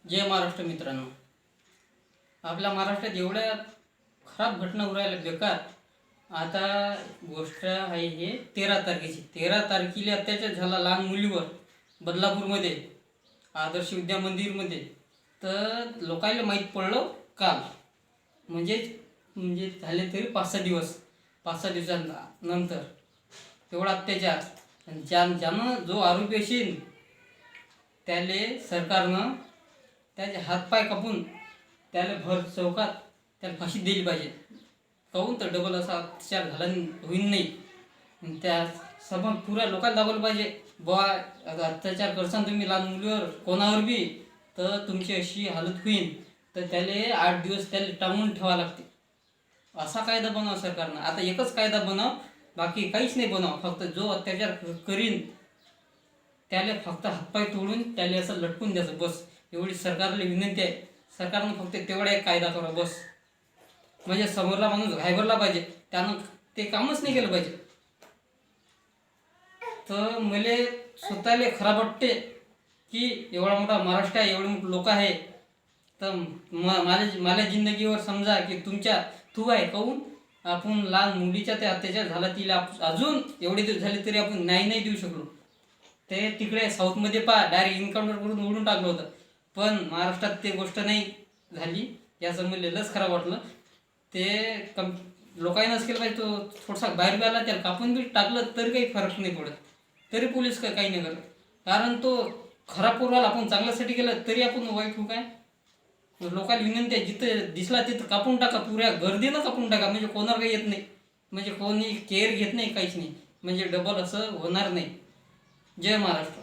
जय महाराष्ट्र मित्रांनो. आपल्या महाराष्ट्रात एवढ्या खराब घटना उरायला बेकार. आता गोष्ट आहे हे 13 तारखेची. 13 तारखेला अत्याचार झाला लहान मुलीवर बदलापूरमध्ये, आदर्श विद्या मंदिरमध्ये. तर लोकांना माहीत पडलं काल, म्हणजे म्हणजे झाले तरी 5-6 दिवसानंतर एवढा अत्याचार. आणि ज्यानं जो आरोपी असेल त्याले सरकारनं त्याचे हातपाय कापून त्याला भर चौकात त्याला फाशी दिली पाहिजे. काहून तर डबल असा अत्याचार झाला होईल नाही. त्या समोर पुऱ्या लोकांना दाखवलं पाहिजे बुवा, आता अत्याचार करसान तुम्ही लहान मुलीवर कोणावर बी तर तुमची अशी हालत होईल. तर त्याला 8 दिवस त्याला टांगून ठेवावं लागते. असा कायदा बनव सरकारनं. आता एकच कायदा बनव, बाकी काहीच नाही बनव. फक्त जो अत्याचार करीन त्याला फक्त हातपाय तोडून त्याला असं लटकून द्यायचं बस. एवढी सरकारला विनंती आहे. सरकारनं फक्त तेवढा एक कायदा करा बस. म्हणजे समोरला माणूस घाबरला पाहिजे, त्यानं ते कामच नाही केलं पाहिजे. तर मला स्वतःला खराब वाटते की एवढा मोठा महाराष्ट्र आहे, एवढे मोठे लोक आहे. तर मला जिंदगीवर समजा की तुमच्या तू आहे. काहून आपण लहान मुलीच्या ते अत्याचार झाला, तिला अजून एवढे दिवस झाले तरी आपण नाही देऊ शकलो. ते तिकडे साऊथमध्ये डायरेक्ट एन्काउंटर करून ओढून टाकलं होतं. पण महाराष्ट्रात ते गोष्ट नाही झाली. याचं मला लस खराब वाटलं. ते लोकांनाच केलं पाहिजे. तो थोडासा बाहेर बी आला, त्याला कापून बी टाकलं तरी काही फरक नाही पडत. तरी पोलीस काही नाही करत. कारण तो खराब पूर्वाला आपण चांगल्यासाठी केलं तरी आपण वाईट होऊ काय. लोकांना विनंती आहे, जिथं दिसला तिथं कापून टाका, पुऱ्या गर्दीनं कापून टाका. म्हणजे कोणावर काही येत नाही, म्हणजे कोणी केअर घेत नाही, काहीच नाही. म्हणजे डबल असं होणार नाही. जय महाराष्ट्र.